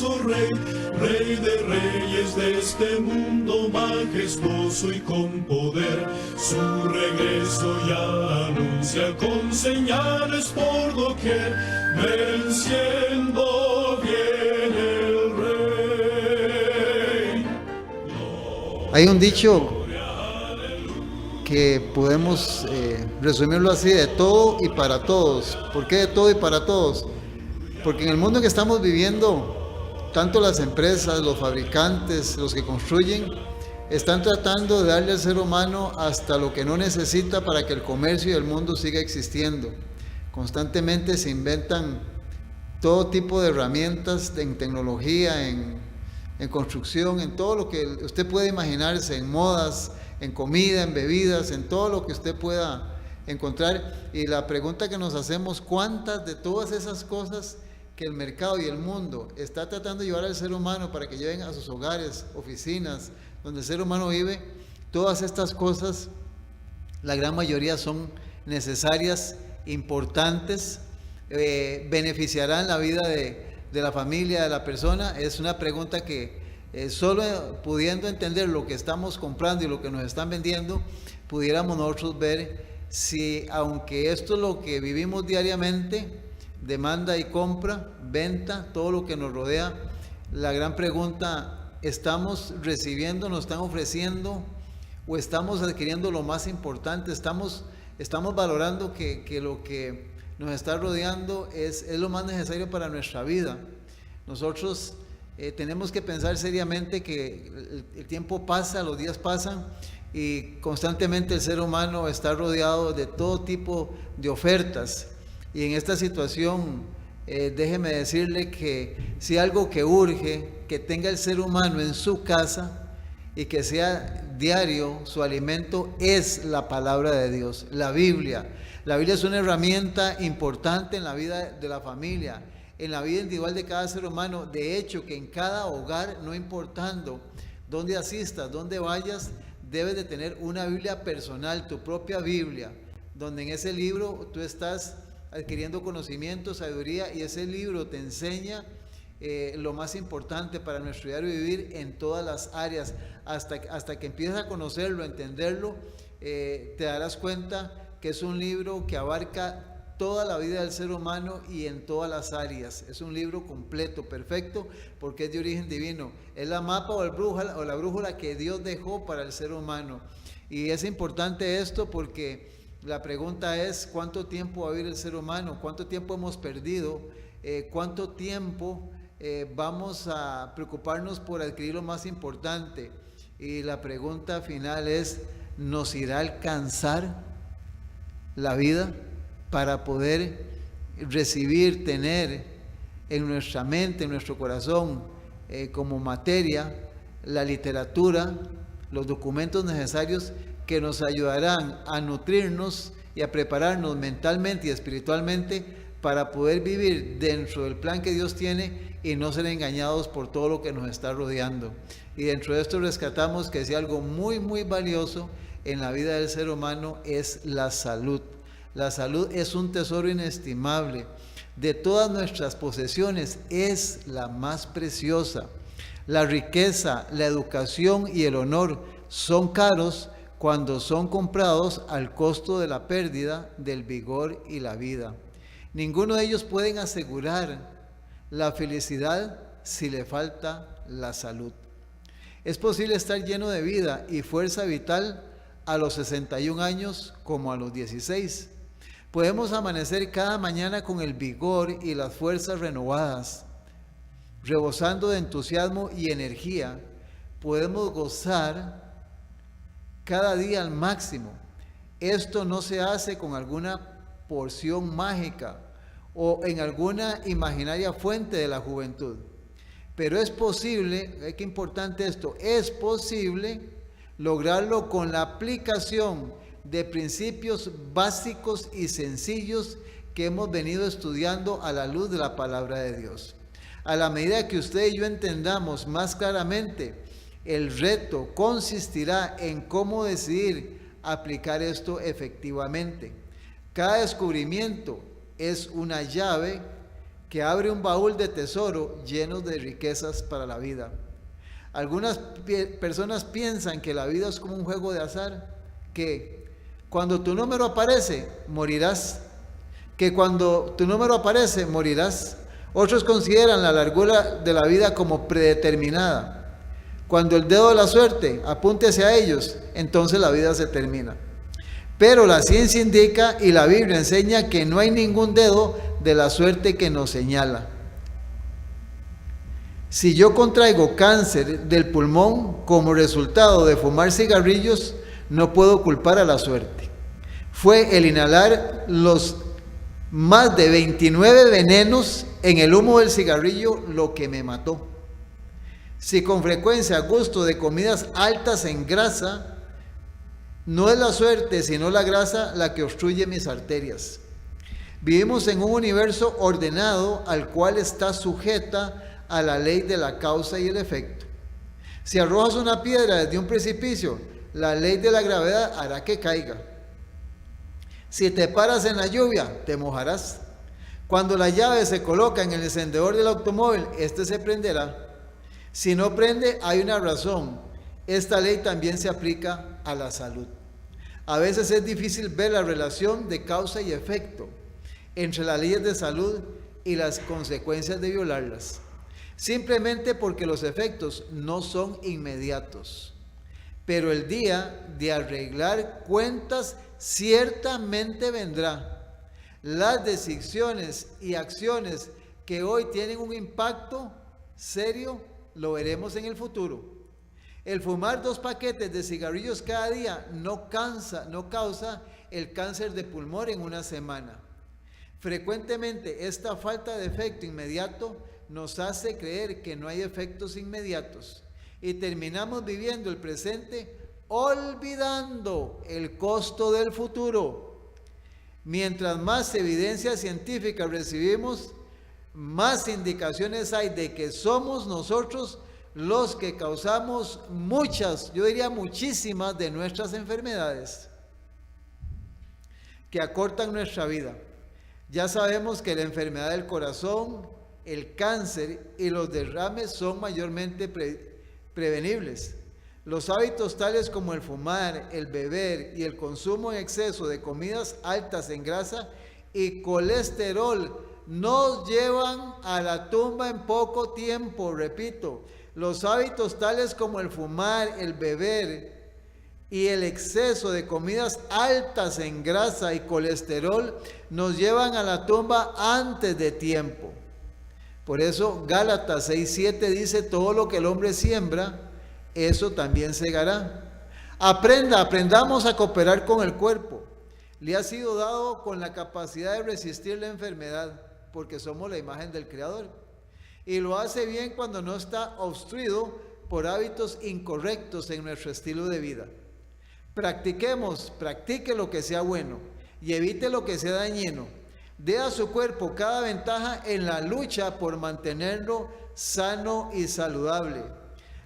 glorioso Rey, Rey de reyes de este mundo majestuoso y con poder. Su regreso ya anuncia con señales por doquier, venciendo viene el Rey. Hay un dicho que podemos resumirlo así: de todo y para todos. ¿Por qué de todo y para todos? Porque en el mundo que estamos viviendo, tanto las empresas, los fabricantes, los que construyen, están tratando de darle al ser humano hasta lo que no necesita para que el comercio y el mundo siga existiendo. Constantemente se inventan todo tipo de herramientas en tecnología, en construcción, en todo lo que usted puede imaginarse, en modas, en comida, en bebidas, en todo lo que usted pueda encontrar. Y la pregunta que nos hacemos: ¿cuántas de todas esas cosas que el mercado y el mundo está tratando de llevar al ser humano para que lleven a sus hogares, oficinas, donde el ser humano vive, todas estas cosas, la gran mayoría son necesarias, importantes, beneficiarán la vida de la familia, de la persona? Es una pregunta que solo pudiendo entender lo que estamos comprando y lo que nos están vendiendo, pudiéramos nosotros ver si, aunque esto es lo que vivimos diariamente, demanda y compra, venta, todo lo que nos rodea, la gran pregunta: ¿estamos recibiendo, nos están ofreciendo, o estamos adquiriendo lo más importante? ¿Estamos valorando que lo que nos está rodeando es lo más necesario para nuestra vida? Nosotros tenemos que pensar seriamente que el tiempo pasa, los días pasan, y constantemente el ser humano está rodeado de todo tipo de ofertas. Y en esta situación, déjeme decirle que si algo que urge que tenga el ser humano en su casa y que sea diario su alimento, es la palabra de Dios, la Biblia. La Biblia es una herramienta importante en la vida de la familia, en la vida individual de cada ser humano. De hecho, que en cada hogar, no importando dónde asistas, dónde vayas, debes de tener una Biblia personal, tu propia Biblia, donde en ese libro tú estás adquiriendo conocimiento, sabiduría, y ese libro te enseña lo más importante para nuestro diario vivir en todas las áreas. Hasta que empieces a conocerlo, a entenderlo, te darás cuenta que es un libro que abarca toda la vida del ser humano y en todas las áreas. Es un libro completo, perfecto, porque es de origen divino. Es la mapa o la brújula que Dios dejó para el ser humano. Y es importante esto porque la pregunta es: ¿cuánto tiempo va a vivir el ser humano? ¿Cuánto tiempo hemos perdido? ¿Cuánto tiempo vamos a preocuparnos por adquirir lo más importante? Y la pregunta final es: ¿nos irá a alcanzar la vida para poder recibir, tener en nuestra mente, en nuestro corazón, como materia, la literatura, los documentos necesarios que nos ayudarán a nutrirnos y a prepararnos mentalmente y espiritualmente para poder vivir dentro del plan que Dios tiene y no ser engañados por todo lo que nos está rodeando? Y dentro de esto rescatamos que si algo muy, muy valioso en la vida del ser humano es la salud. La salud es un tesoro inestimable. De todas nuestras posesiones es la más preciosa. La riqueza, la educación y el honor son caros cuando son comprados al costo de la pérdida del vigor y la vida. Ninguno de ellos pueden asegurar la felicidad si le falta la salud. Es posible estar lleno de vida y fuerza vital a los 61 años como a los 16. Podemos amanecer cada mañana con el vigor y las fuerzas renovadas, rebosando de entusiasmo y energía. Podemos gozar cada día al máximo. Esto no se hace con alguna porción mágica o en alguna imaginaria fuente de la juventud, pero es posible, qué importante esto, es posible lograrlo con la aplicación de principios básicos y sencillos que hemos venido estudiando a la luz de la palabra de Dios. A la medida que usted y yo entendamos más claramente, el reto consistirá en cómo decidir aplicar esto efectivamente. Cada descubrimiento es una llave que abre un baúl de tesoro lleno de riquezas para la vida. Algunas personas piensan que la vida es como un juego de azar, que cuando tu número aparece, morirás, que cuando tu número aparece, morirás. Otros consideran la largura de la vida como predeterminada. Cuando el dedo de la suerte apunte hacia ellos, entonces la vida se termina. Pero la ciencia indica y la Biblia enseña que no hay ningún dedo de la suerte que nos señala. Si yo contraigo cáncer del pulmón como resultado de fumar cigarrillos, no puedo culpar a la suerte. Fue el inhalar los más de 29 venenos en el humo del cigarrillo lo que me mató. Si con frecuencia gusto de comidas altas en grasa, no es la suerte sino la grasa la que obstruye mis arterias. Vivimos en un universo ordenado al cual está sujeta a la ley de la causa y el efecto. Si arrojas una piedra desde un precipicio, la ley de la gravedad hará que caiga. Si te paras en la lluvia, te mojarás. Cuando la llave se coloca en el encendedor del automóvil, este se prenderá. Si no prende, hay una razón. Esta ley también se aplica a la salud. A veces es difícil ver la relación de causa y efecto entre las leyes de salud y las consecuencias de violarlas, simplemente porque los efectos no son inmediatos. Pero el día de arreglar cuentas ciertamente vendrá. Las decisiones y acciones que hoy tienen un impacto serio lo veremos en el futuro. El fumar 2 paquetes de cigarrillos cada día no causa el cáncer de pulmón en una semana. Frecuentemente esta falta de efecto inmediato nos hace creer que no hay efectos inmediatos y terminamos viviendo el presente olvidando el costo del futuro. Mientras más evidencia científica recibimos, más indicaciones hay de que somos nosotros los que causamos muchas, yo diría muchísimas de nuestras enfermedades que acortan nuestra vida. Ya sabemos que la enfermedad del corazón, el cáncer y los derrames son mayormente prevenibles. Los hábitos tales como el fumar, el beber y el consumo en exceso de comidas altas en grasa y colesterol nos llevan a la tumba en poco tiempo. Repito, los hábitos tales como el fumar, el beber y el exceso de comidas altas en grasa y colesterol nos llevan a la tumba antes de tiempo. Por eso Gálatas 6:7 dice: todo lo que el hombre siembra, eso también segará. Aprendamos a cooperar con el cuerpo. Le ha sido dado con la capacidad de resistir la enfermedad, porque somos la imagen del Creador. Y lo hace bien cuando no está obstruido por hábitos incorrectos en nuestro estilo de vida. Practique lo que sea bueno y evite lo que sea dañino. Dé a su cuerpo cada ventaja en la lucha por mantenerlo sano y saludable.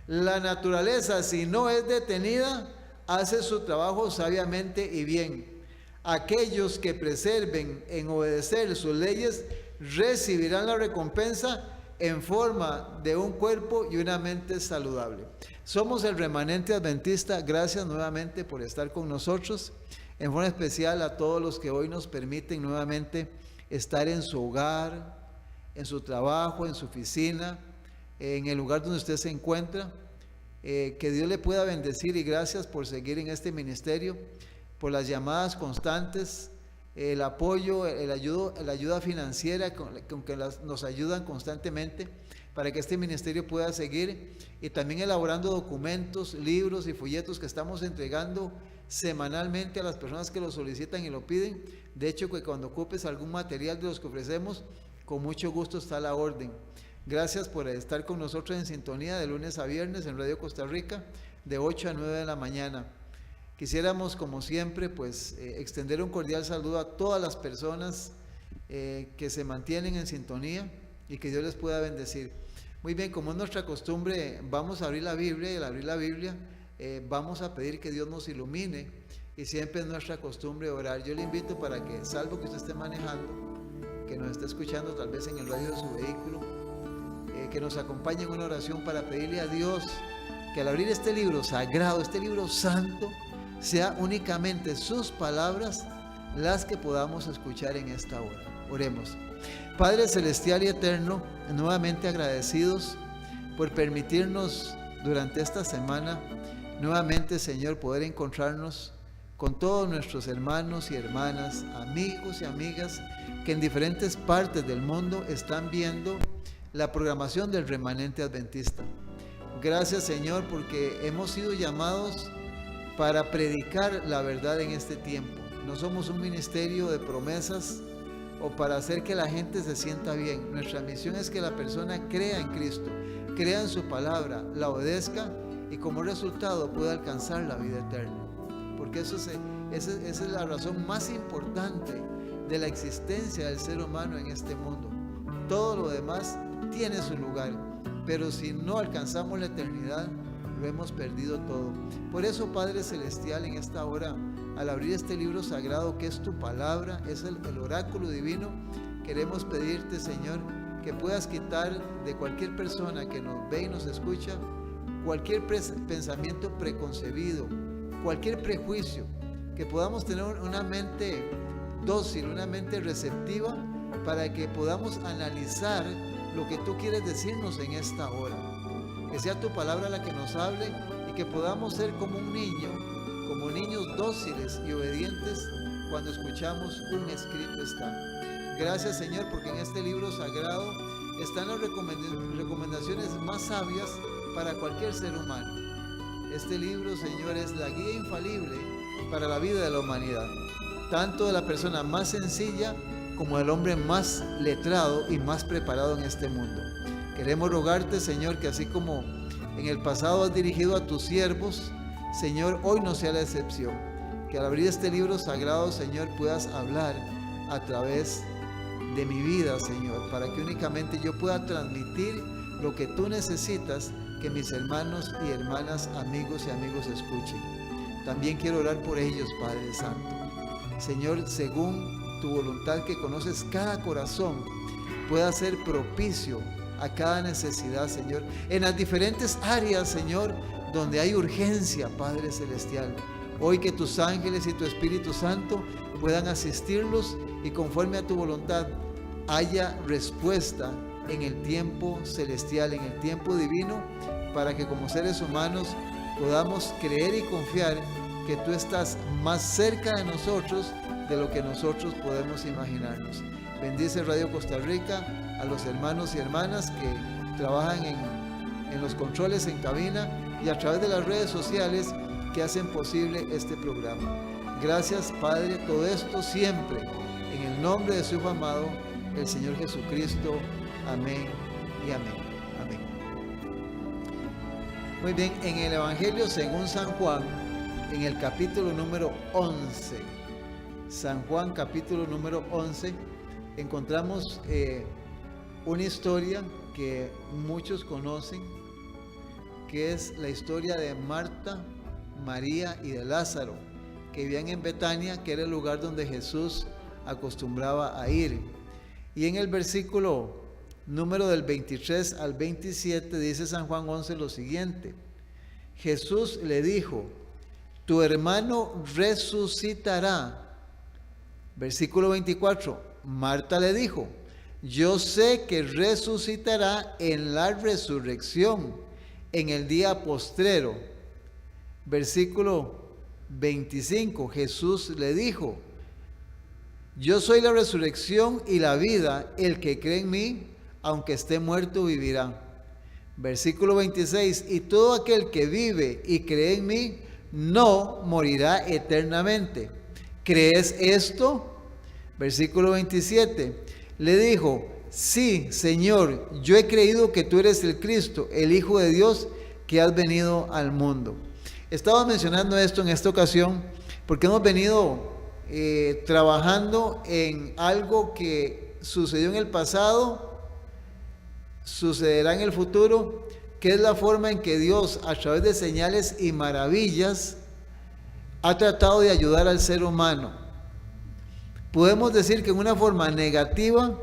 La naturaleza, si no es detenida, hace su trabajo sabiamente y bien. Aquellos que preserven en obedecer sus leyes recibirán la recompensa en forma de un cuerpo y una mente saludable. Somos el remanente adventista. Gracias nuevamente por estar con nosotros. En forma especial a todos los que hoy nos permiten nuevamente estar en su hogar, en su trabajo, en su oficina, en el lugar donde usted se encuentra. Que Dios le pueda bendecir y gracias por seguir en este ministerio, por las llamadas constantes, el apoyo, la ayuda financiera con que nos ayudan constantemente para que este ministerio pueda seguir, y también elaborando documentos, libros y folletos que estamos entregando semanalmente a las personas que lo solicitan y lo piden. De hecho, que cuando ocupes algún material de los que ofrecemos, con mucho gusto está a la orden. Gracias por estar con nosotros en sintonía de lunes a viernes en Radio Costa Rica, de 8 a 9 de la mañana. Quisiéramos, como siempre, extender un cordial saludo a todas las personas que se mantienen en sintonía y que Dios les pueda bendecir. Muy bien, como es nuestra costumbre, vamos a abrir la Biblia, y al abrir la Biblia vamos a pedir que Dios nos ilumine, y siempre es nuestra costumbre orar. Yo le invito para que, salvo que usted esté manejando, que que nos está escuchando tal vez en el radio de su vehículo, que nos acompañe en una oración para pedirle a Dios que al abrir este libro sagrado, este libro santo, sea únicamente sus palabras las que podamos escuchar en esta hora. Oremos. Padre celestial y eterno, nuevamente agradecidos por permitirnos durante esta semana, nuevamente, Señor, poder encontrarnos con todos nuestros hermanos y hermanas, amigos y amigas que en diferentes partes del mundo están viendo la programación del Remanente Adventista. Gracias, Señor, porque hemos sido llamados para predicar la verdad en este tiempo. No somos un ministerio de promesas o para hacer que la gente se sienta bien. Nuestra misión es que la persona crea en Cristo, crea en su palabra, la obedezca y como resultado pueda alcanzar la vida eterna. Porque esa es la razón más importante de la existencia del ser humano en este mundo. Todo lo demás tiene su lugar, pero si no alcanzamos la eternidad, lo hemos perdido todo. Por eso, Padre Celestial, en esta hora, al abrir este libro sagrado que es tu palabra, es el oráculo divino, queremos pedirte, Señor, que puedas quitar de cualquier persona que nos ve y nos escucha cualquier pensamiento preconcebido, cualquier prejuicio, que podamos tener una mente dócil, una mente receptiva, para que podamos analizar lo que tú quieres decirnos en esta hora. Que sea tu palabra la que nos hable y que podamos ser como un niño, como niños dóciles y obedientes cuando escuchamos un escrito está. Gracias, Señor, porque en este libro sagrado están las recomendaciones más sabias para cualquier ser humano. Este libro, Señor, es la guía infalible para la vida de la humanidad, tanto de la persona más sencilla como del hombre más letrado y más preparado en este mundo. Queremos rogarte, Señor, que así como en el pasado has dirigido a tus siervos, Señor, hoy no sea la excepción. Que al abrir este libro sagrado, Señor, puedas hablar a través de mi vida, Señor, para que únicamente yo pueda transmitir lo que tú necesitas que mis hermanos y hermanas, amigos y amigos escuchen. También quiero orar por ellos, Padre Santo. Señor, según tu voluntad que conoces cada corazón, pueda ser propicio a cada necesidad, Señor, en las diferentes áreas, Señor, donde hay urgencia, Padre Celestial. Hoy que tus ángeles y tu Espíritu Santo puedan asistirlos y conforme a tu voluntad haya respuesta en el tiempo celestial, en el tiempo divino, para que como seres humanos podamos creer y confiar que tú estás más cerca de nosotros de lo que nosotros podemos imaginarnos. Bendice Radio Costa Rica, a los hermanos y hermanas que trabajan en los controles en cabina y a través de las redes sociales que hacen posible este programa. Gracias, Padre, todo esto siempre en el nombre de su Hijo amado, el Señor Jesucristo. Amén y amén. Amén. Muy bien, en el Evangelio según San Juan, en el capítulo número 11, San Juan capítulo número 11, encontramos una historia que muchos conocen, que es la historia de Marta, María y de Lázaro, que vivían en Betania, que era el lugar donde Jesús acostumbraba a ir. Y en el versículo número del 23 al 27 dice San Juan 11 lo siguiente: Jesús le dijo, tu hermano resucitará. Versículo 24, Marta le dijo, yo sé que resucitará en la resurrección, en el día postrero. Versículo 25, Jesús le dijo, yo soy la resurrección y la vida, el que cree en mí, aunque esté muerto, vivirá. Versículo 26, y todo aquel que vive y cree en mí, no morirá eternamente. ¿Crees esto? Versículo 27, le dijo, sí, Señor, yo he creído que tú eres el Cristo, el Hijo de Dios, que has venido al mundo. Estaba mencionando esto en esta ocasión porque hemos venido trabajando en algo que sucedió en el pasado, sucederá en el futuro, que es la forma en que Dios, a través de señales y maravillas, ha tratado de ayudar al ser humano. Podemos decir que en una forma negativa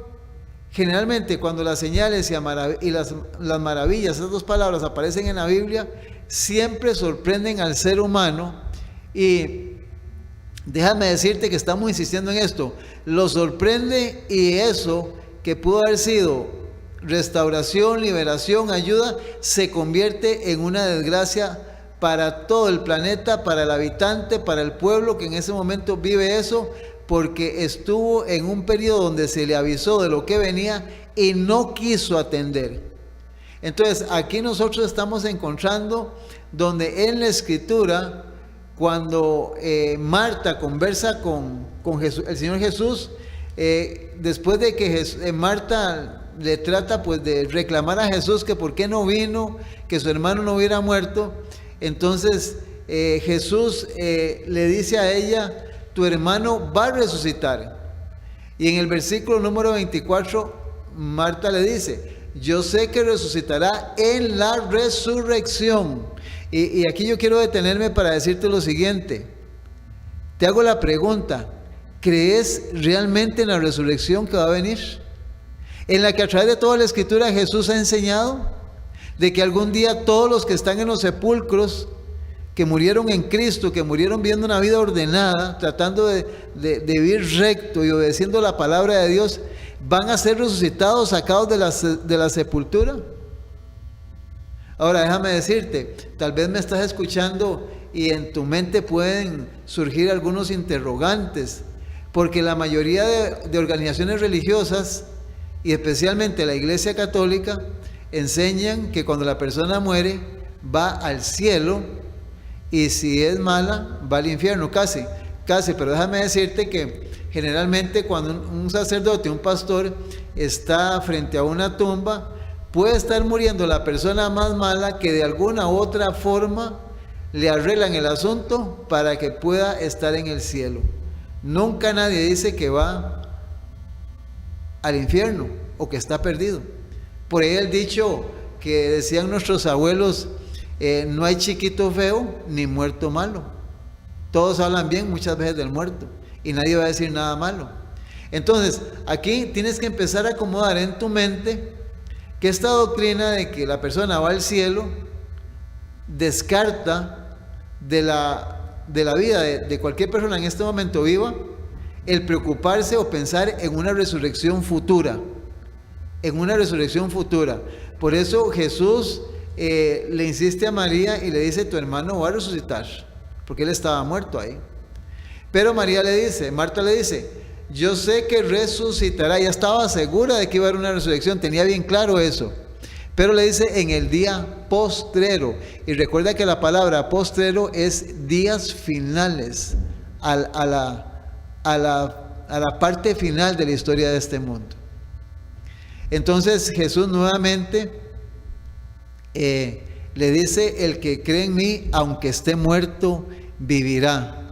Generalmente cuando las señales y las maravillas, esas dos palabras aparecen en la Biblia, siempre sorprenden al ser humano. Y déjame decirte que estamos insistiendo en esto, lo sorprende, y eso que pudo haber sido restauración, liberación, ayuda, se convierte en una desgracia para todo el planeta, para el habitante, para el pueblo que en ese momento vive eso, porque estuvo en un periodo donde se le avisó de lo que venía y no quiso atender. Entonces aquí nosotros estamos encontrando donde en la Escritura, cuando Marta conversa con Jesús, el Señor Jesús, después de que Marta le trata pues de reclamar a Jesús que por qué no vino, que su hermano no hubiera muerto, entonces Jesús le dice a ella: tu hermano va a resucitar. Y en el versículo número 24, Marta le dice: yo sé que resucitará en la resurrección. Y aquí yo quiero detenerme para decirte lo siguiente. Te hago la pregunta: ¿crees realmente en la resurrección que va a venir? En la que a través de toda la Escritura Jesús ha enseñado de que algún día todos los que están en los sepulcros, que murieron en Cristo, que murieron viviendo una vida ordenada, tratando de vivir recto y obedeciendo la palabra de Dios, van a ser resucitados, sacados de la sepultura. Ahora déjame decirte, tal vez me estás escuchando y en tu mente pueden surgir algunos interrogantes, porque la mayoría de organizaciones religiosas, y especialmente la Iglesia Católica, enseñan que cuando la persona muere va al cielo, y si es mala va al infierno, casi, pero déjame decirte que generalmente cuando un sacerdote, un pastor está frente a una tumba, puede estar muriendo la persona más mala que de alguna u otra forma le arreglan el asunto para que pueda estar en el cielo. Nunca nadie dice que va al infierno o que está perdido. Por ahí el dicho que decían nuestros abuelos: no hay chiquito feo ni muerto malo. Todos hablan bien muchas veces del muerto y nadie va a decir nada malo. Entonces aquí tienes que empezar a acomodar en tu mente que esta doctrina de que la persona va al cielo descarta de la vida de cualquier persona en este momento viva el preocuparse o pensar en una resurrección futura, Por eso Jesús le insiste a María y le dice: tu hermano va a resucitar, porque él estaba muerto ahí. Pero Marta le dice: yo sé que resucitará. Ya estaba segura de que iba a haber una resurrección, tenía bien claro eso. Pero le dice: en el día postrero. Y recuerda que la palabra postrero es días finales, a la parte final de la historia de este mundo. Entonces Jesús nuevamente le dice: el que cree en mí, aunque esté muerto, vivirá.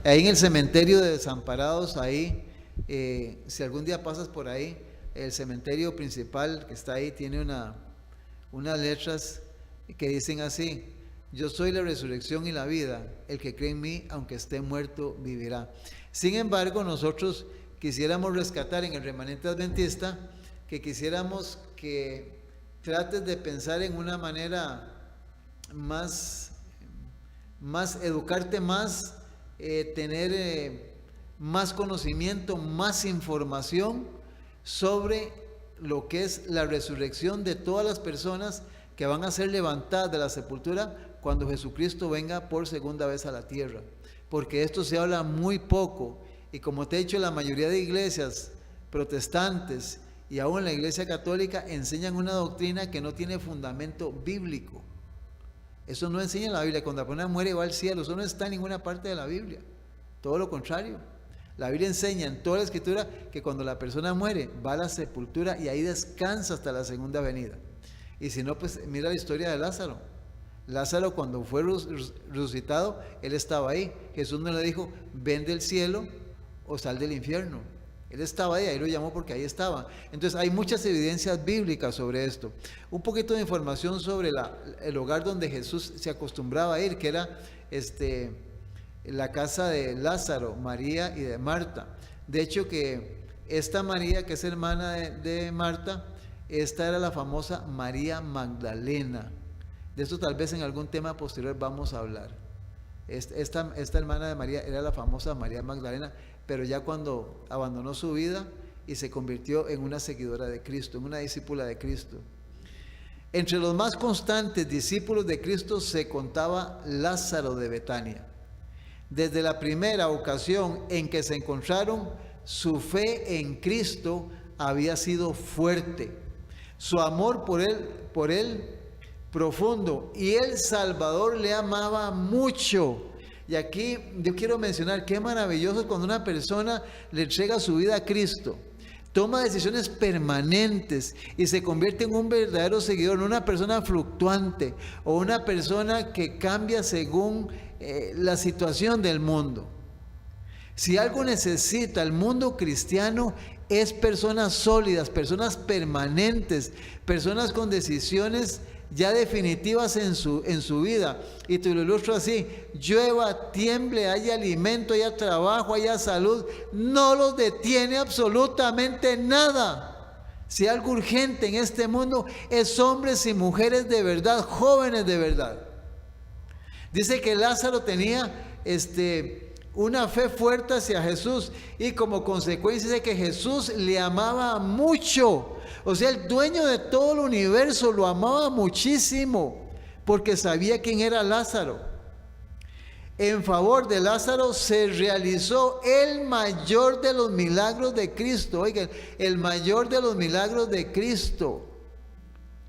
Ahí en el cementerio de Desamparados, ahí, si algún día pasas por ahí, el cementerio principal que está ahí tiene unas letras que dicen así: yo soy la resurrección y la vida, el que cree en mí, aunque esté muerto, vivirá. Sin embargo, nosotros quisiéramos rescatar en el remanente adventista, que quisiéramos que trates de pensar en una manera más educarte más, tener más conocimiento, más información sobre lo que es la resurrección de todas las personas que van a ser levantadas de la sepultura cuando Jesucristo venga por segunda vez a la tierra. Porque esto se habla muy poco, y como te he dicho, la mayoría de iglesias protestantes y aún la Iglesia Católica enseñan una doctrina que no tiene fundamento bíblico. Eso no enseña la Biblia. Cuando la persona muere va al cielo, eso no está en ninguna parte de la Biblia. Todo lo contrario. La Biblia enseña en toda la Escritura que cuando la persona muere va a la sepultura y ahí descansa hasta la segunda venida. Y si no, pues mira la historia de Lázaro. Lázaro, cuando fue resucitado, él estaba ahí. Jesús no le dijo: ven del cielo o sal del infierno. Él estaba ahí lo llamó porque ahí estaba. Entonces hay muchas evidencias bíblicas sobre esto. Un poquito de información sobre el hogar donde Jesús se acostumbraba a ir, que era la casa de Lázaro, María y de Marta. De hecho que esta María, que es hermana de Marta, esta era la famosa María Magdalena. De esto tal vez en algún tema posterior vamos a hablar. Esta hermana de María era la famosa María Magdalena, pero ya cuando abandonó su vida y se convirtió en una seguidora de Cristo, en una discípula de Cristo. Entre los más constantes discípulos de Cristo se contaba Lázaro de Betania. Desde la primera ocasión en que se encontraron, su fe en Cristo había sido fuerte, su amor por él profundo, y el Salvador le amaba mucho. Y aquí yo quiero mencionar qué maravilloso es cuando una persona le entrega su vida a Cristo, toma decisiones permanentes y se convierte en un verdadero seguidor, no una persona fluctuante o una persona que cambia según la situación del mundo. Si algo necesita el mundo cristiano es personas sólidas, personas permanentes, personas con decisiones ya definitivas en su vida. Y te lo ilustro así: llueva, tiemble, haya alimento, haya trabajo, haya salud, no los detiene absolutamente nada. Si algo urgente en este mundo es hombres y mujeres de verdad, jóvenes de verdad. Dice que Lázaro tenía una fe fuerte hacia Jesús, y como consecuencia de que Jesús le amaba mucho. O sea, el dueño de todo el universo lo amaba muchísimo porque sabía quién era Lázaro. En favor de Lázaro se realizó el mayor de los milagros de Cristo. Oigan, el mayor de los milagros de Cristo,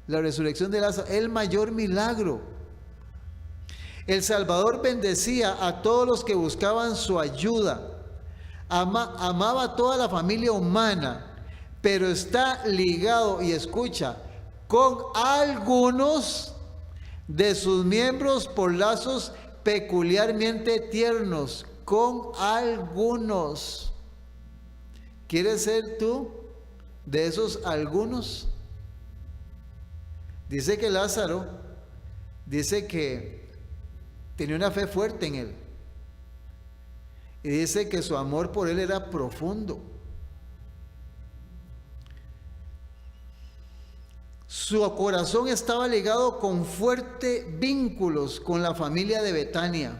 la resurrección de Lázaro, el mayor milagro. El Salvador bendecía a todos los que buscaban su ayuda. Amaba a toda la familia humana, pero está ligado, y escucha, con algunos de sus miembros por lazos peculiarmente tiernos. Con algunos. ¿Quieres ser tú de esos algunos? Dice que Lázaro, dice que tenía una fe fuerte en él. Y dice que su amor por él era profundo. Su corazón estaba ligado con fuertes vínculos con la familia de Betania.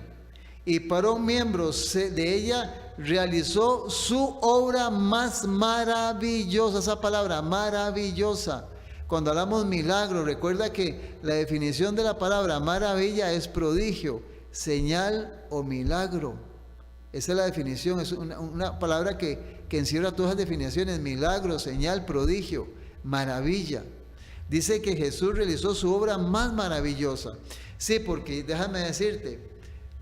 Y para un miembro de ella realizó su obra más maravillosa. Esa palabra, maravillosa. Cuando hablamos milagro, recuerda que la definición de la palabra maravilla es prodigio, señal o milagro. Esa es la definición, es una palabra que encierra todas las definiciones: milagro, señal, prodigio, maravilla. Dice que Jesús realizó su obra más maravillosa. Sí, porque déjame decirte,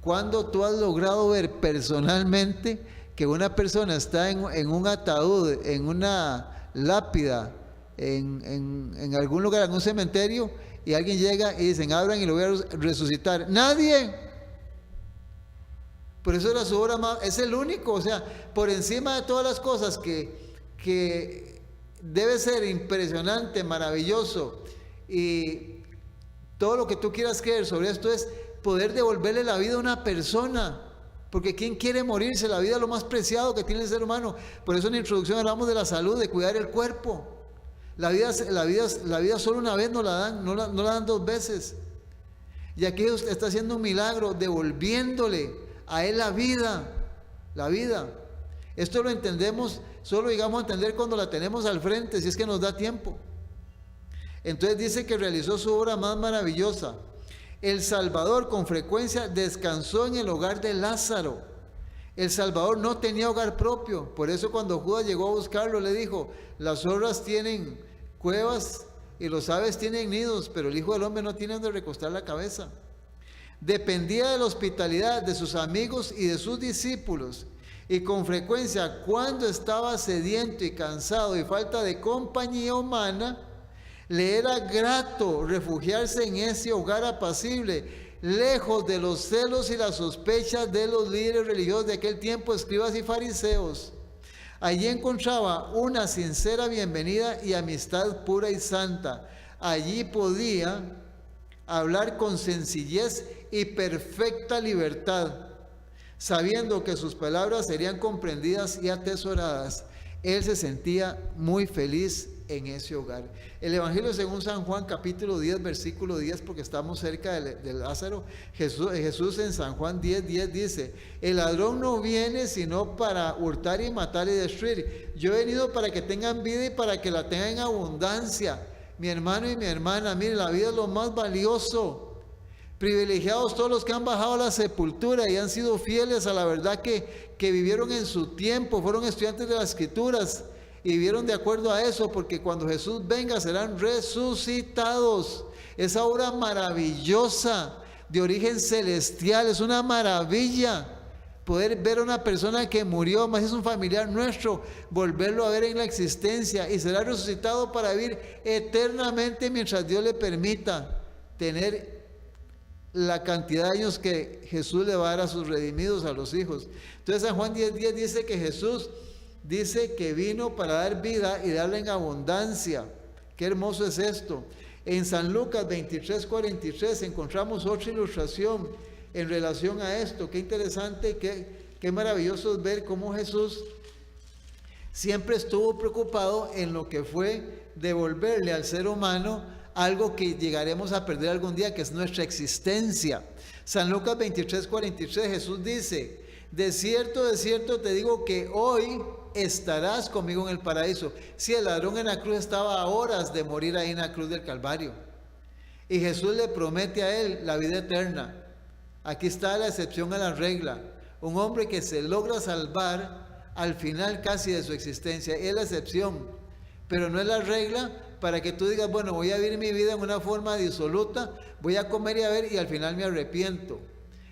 cuando tú has logrado ver personalmente que una persona está en un ataúd, en una lápida, en algún lugar, en un cementerio, y alguien llega y dicen: abran y lo voy a resucitar? Nadie. Por eso era su obra más, es el único, o sea, por encima de todas las cosas que debe ser impresionante, maravilloso, y todo lo que tú quieras creer sobre esto, es poder devolverle la vida a una persona. Porque ¿quién quiere morirse? La vida es lo más preciado que tiene el ser humano. Por eso en la introducción hablamos de la salud, de cuidar el cuerpo. La vida solo una vez nos la dan, no la dan dos veces. Y aquí usted está haciendo un milagro, devolviéndole a él la vida. La vida. Esto lo entendemos, solo llegamos a entender cuando la tenemos al frente, si es que nos da tiempo. Entonces dice que realizó su obra más maravillosa. El Salvador con frecuencia descansó en el hogar de Lázaro. El Salvador no tenía hogar propio. Por eso cuando Judas llegó a buscarlo, le dijo: las zorras tienen cuevas y los aves tienen nidos, pero el Hijo del Hombre no tiene donde recostar la cabeza. Dependía de la hospitalidad de sus amigos y de sus discípulos. Y con frecuencia, cuando estaba sediento y cansado y falta de compañía humana, le era grato refugiarse en ese hogar apacible, lejos de los celos y las sospechas de los líderes religiosos de aquel tiempo, escribas y fariseos. Allí encontraba una sincera bienvenida y amistad pura y santa. Allí podía hablar con sencillez y perfecta libertad, sabiendo que sus palabras serían comprendidas y atesoradas. él se sentía muy feliz en ese hogar. El Evangelio según San Juan, capítulo 10, versículo 10, porque estamos cerca de Lázaro. Jesús en San Juan 10, 10 dice: el ladrón no viene sino para hurtar y matar y destruir. Yo he venido para que tengan vida y para que la tengan en abundancia. Mi hermano y mi hermana, mire, la vida es lo más valioso. Privilegiados todos los que han bajado a la sepultura y han sido fieles a la verdad que vivieron en su tiempo, fueron estudiantes de las Escrituras y vivieron de acuerdo a eso, porque cuando Jesús venga serán resucitados. Esa obra maravillosa de origen celestial, es una maravilla poder ver a una persona que murió, más es un familiar nuestro, volverlo a ver en la existencia, y será resucitado para vivir eternamente mientras Dios le permita tener la cantidad de años que Jesús le va a dar a sus redimidos, a los hijos. Entonces San Juan 10:10 dice que Jesús dice que vino para dar vida y darla en abundancia. Qué hermoso es esto. En San Lucas 23:43 encontramos otra ilustración en relación a esto. Qué interesante, qué maravilloso es ver cómo Jesús siempre estuvo preocupado en lo que fue devolverle al ser humano algo que llegaremos a perder algún día, que es nuestra existencia. San Lucas 23:43, Jesús dice: de cierto te digo que hoy estarás conmigo en el paraíso. Si el ladrón en la cruz estaba a horas de morir ahí en la cruz del Calvario, y Jesús le promete a él la vida eterna. Aquí está la excepción a la regla. Un hombre que se logra salvar al final casi de su existencia es la excepción, pero no es la regla para que tú digas: bueno, voy a vivir mi vida en una forma disoluta, voy a comer y a ver y al final me arrepiento.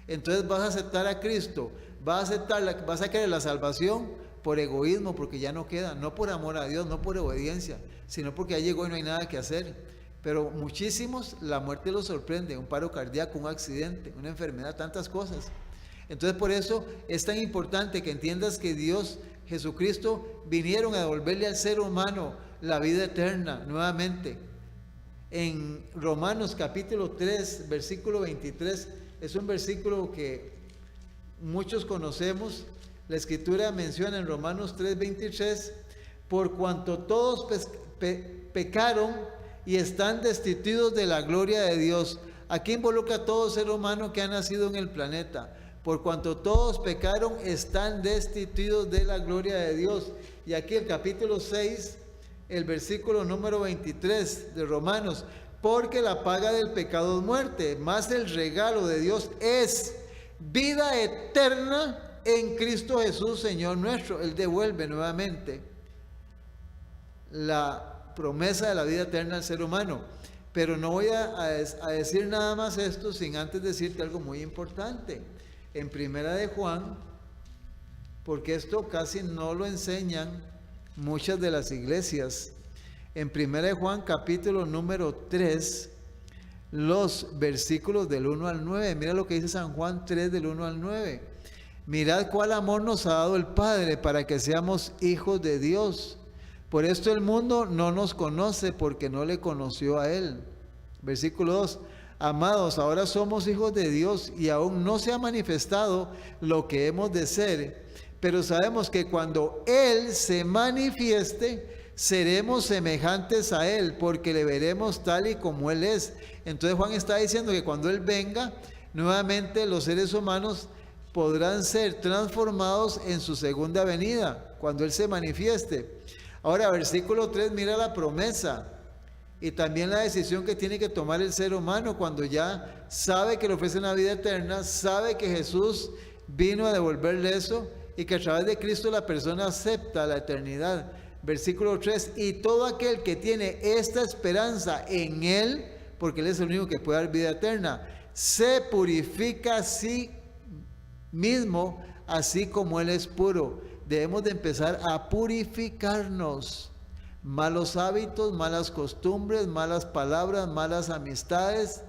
Entonces vas a aceptar a Cristo, vas a querer la salvación por egoísmo, porque ya no queda, no por amor a Dios, no por obediencia, sino porque ya llegó y no hay nada que hacer. Pero muchísimos la muerte los sorprende, un paro cardíaco, un accidente, una enfermedad, tantas cosas. Entonces por eso es tan importante que entiendas que Dios, Jesucristo, vinieron a devolverle al ser humano la vida eterna nuevamente. En Romanos capítulo 3, versículo 23, es un versículo que muchos conocemos. La Escritura menciona en Romanos 3, 23: por cuanto todos pecaron y están destituidos de la gloria de Dios. Aquí involucra a todo ser humano que ha nacido en el planeta. Por cuanto todos pecaron, están destituidos de la gloria de Dios. Y aquí el capítulo 6, el versículo número 23 de Romanos: porque la paga del pecado es muerte, mas el regalo de Dios es vida eterna en Cristo Jesús, Señor nuestro. Él devuelve nuevamente la promesa de la vida eterna al ser humano. Pero no voy a decir nada más esto sin antes decirte algo muy importante. En Primera de Juan, porque esto casi no lo enseñan muchas de las iglesias. En Primera de Juan, capítulo número 3, los versículos del 1 al 9. Mira lo que dice San Juan 3, del 1 al 9. Mirad cuál amor nos ha dado el Padre para que seamos hijos de Dios. Por esto el mundo no nos conoce, porque no le conoció a Él. Versículo 2. Amados, ahora somos hijos de Dios y aún no se ha manifestado lo que hemos de ser, pero sabemos que cuando Él se manifieste, seremos semejantes a Él, porque le veremos tal y como Él es. Entonces Juan está diciendo que cuando Él venga, nuevamente los seres humanos podrán ser transformados en su segunda venida, cuando Él se manifieste. Ahora, versículo 3, mira la promesa y también la decisión que tiene que tomar el ser humano cuando ya sabe que le ofrece una vida eterna, sabe que Jesús vino a devolverle eso y que a través de Cristo la persona acepta la eternidad. Versículo 3, y todo aquel que tiene esta esperanza en Él, porque Él es el único que puede dar vida eterna, se purifica a sí mismo, así como Él es puro. Debemos de empezar a purificarnos. Malos hábitos, malas costumbres, malas palabras, malas amistades,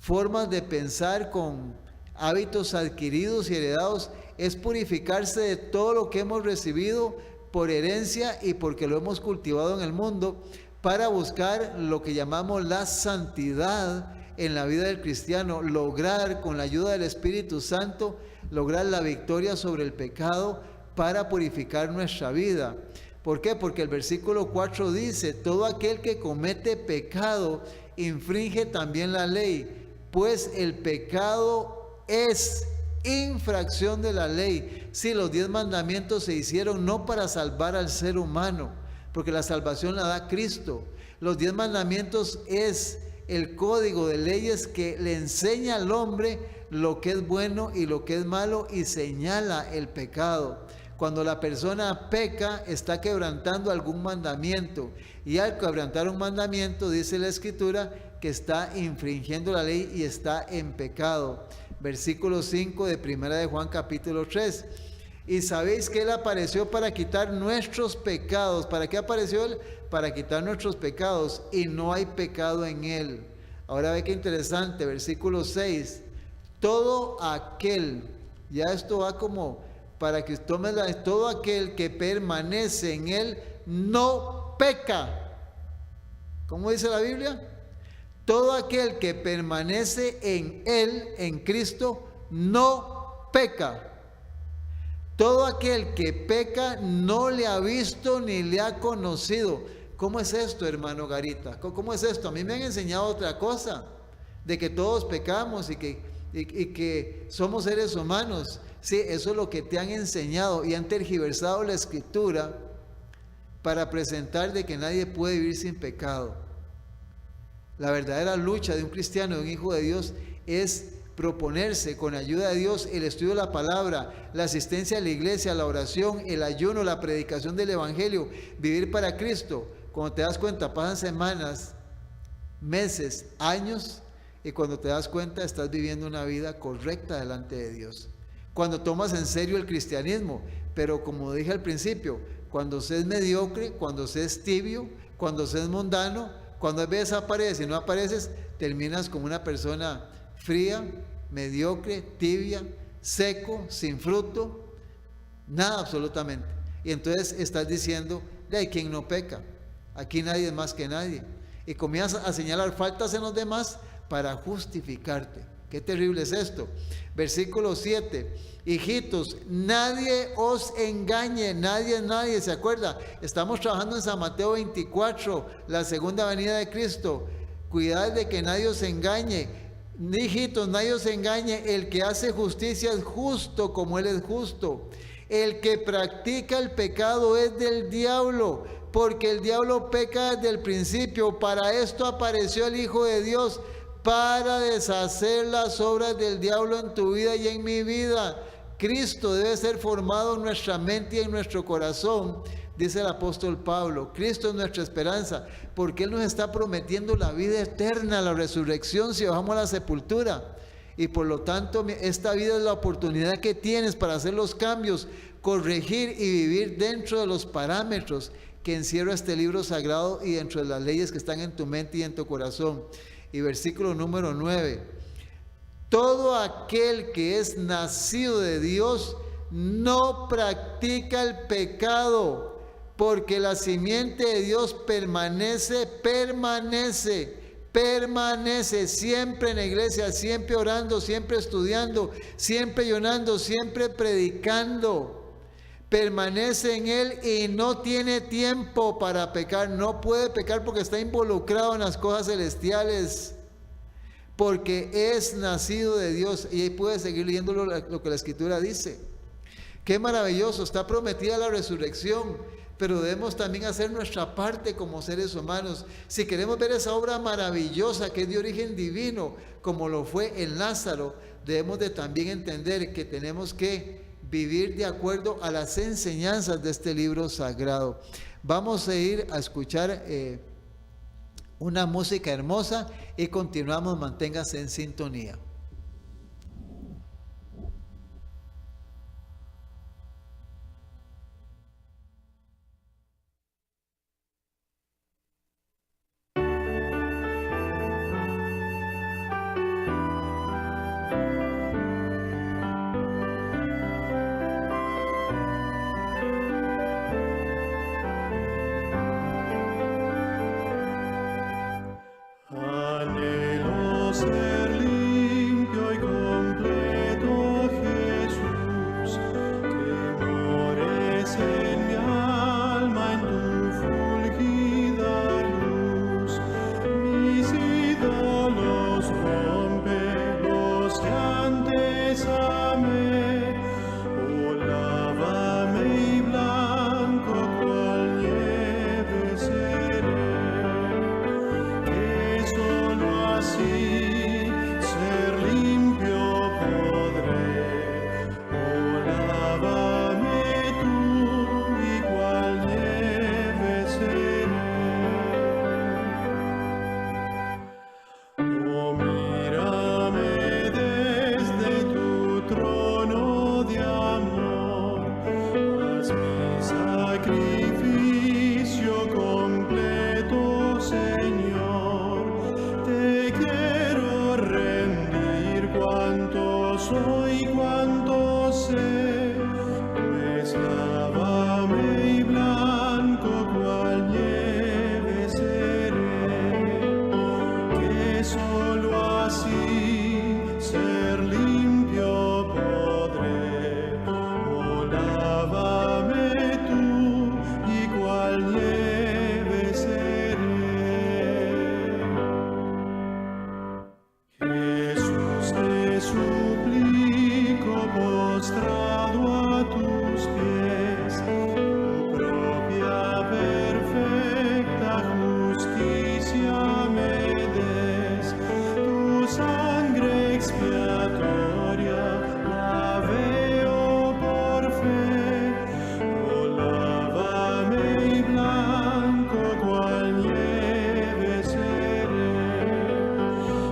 formas de pensar con hábitos adquiridos y heredados, es purificarse de todo lo que hemos recibido por herencia y porque lo hemos cultivado en el mundo, para buscar lo que llamamos la santidad en la vida del cristiano, lograr con la ayuda del Espíritu Santo, lograr la victoria sobre el pecado, para purificar nuestra vida. ¿Por qué? Porque el versículo 4 dice, todo aquel que comete pecado infringe también la ley, pues el pecado es infracción de la ley. Sí, los 10 mandamientos se hicieron no para salvar al ser humano, porque la salvación la da Cristo. Los 10 mandamientos es el código de leyes que le enseña al hombre lo que es bueno y lo que es malo y señala el pecado. Cuando la persona peca, está quebrantando algún mandamiento, y al quebrantar un mandamiento, dice la Escritura, que está infringiendo la ley y está en pecado. Versículo 5 de 1 de Juan capítulo 3. Y sabéis que Él apareció para quitar nuestros pecados. ¿Para qué apareció Él? Para quitar nuestros pecados, y no hay pecado en Él. Ahora ve qué interesante, versículo 6. Todo aquel, ya esto va como para que tomes todo aquel que permanece en Él no peca. ¿Cómo dice la Biblia? Todo aquel que permanece en Él, en Cristo, no peca. Todo aquel que peca no le ha visto ni le ha conocido. ¿Cómo es esto, hermano Garita? ¿Cómo es esto? A mí me han enseñado otra cosa, de que todos pecamos y que somos seres humanos. Sí, eso es lo que te han enseñado, y han tergiversado la Escritura para presentar de que nadie puede vivir sin pecado. La verdadera lucha de un cristiano, de un hijo de Dios, es proponerse con ayuda de Dios el estudio de la palabra, la asistencia a la iglesia, la oración, el ayuno, la predicación del evangelio, vivir para Cristo. Cuando te das cuenta, pasan semanas, meses, años, y cuando te das cuenta estás viviendo una vida correcta delante de Dios. Cuando tomas en serio el cristianismo, pero como dije al principio, cuando se es mediocre, cuando se es tibio, cuando se es mundano, cuando a veces apareces y no apareces, terminas como una persona fría, mediocre, tibia, seco, sin fruto, nada absolutamente. Y entonces estás diciendo, hay quien no peca, aquí nadie es más que nadie. Y comienzas a señalar faltas en los demás para justificarte. Qué terrible es esto. Versículo 7. Hijitos, nadie os engañe, nadie, ¿se acuerda? Estamos trabajando en San Mateo 24, la segunda venida de Cristo. Cuidad de que nadie os engañe. Hijitos, nadie os engañe. El que hace justicia es justo como Él es justo. El que practica el pecado es del diablo, porque el diablo peca desde el principio. Para esto apareció el Hijo de Dios, para deshacer las obras del diablo en tu vida y en mi vida. Cristo debe ser formado en nuestra mente y en nuestro corazón, dice el apóstol Pablo. Cristo es nuestra esperanza, porque Él nos está prometiendo la vida eterna, la resurrección si bajamos a la sepultura. Y por lo tanto, esta vida es la oportunidad que tienes para hacer los cambios, corregir y vivir dentro de los parámetros que encierra este libro sagrado y dentro de las leyes que están en tu mente y en tu corazón. Y versículo número 9. Todo aquel que es nacido de Dios no practica el pecado, porque la simiente de Dios permanece siempre en la iglesia, siempre orando, siempre estudiando, siempre llorando, siempre predicando. Permanece en Él y no tiene tiempo para pecar. No puede pecar porque está involucrado en las cosas celestiales, porque es nacido de Dios. Y ahí puede seguir leyendo lo que la Escritura dice. Qué maravilloso, está prometida la resurrección, pero debemos también hacer nuestra parte como seres humanos. Si queremos ver esa obra maravillosa que es de origen divino, como lo fue en Lázaro, debemos de también entender que tenemos que vivir de acuerdo a las enseñanzas de este libro sagrado. Vamos a ir a escuchar una música hermosa y continuamos. Manténgase en sintonía. Anhelo ser libre soy, cuánto sé, pues lávame y blanco cual nieve seré, que solo así ser limpio podré. Oh, lávame tú y cual nieve seré. Jesús, te suplico, postrado a tus pies, tu propia perfecta justicia me des, tu sangre expiatoria la veo por fe. Oh, lávame y blanco cual nieve seré,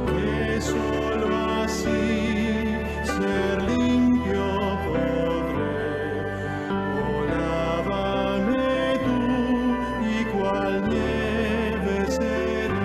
que solo así ser limpio podré. Oh, lávame tú y cual nieve seré.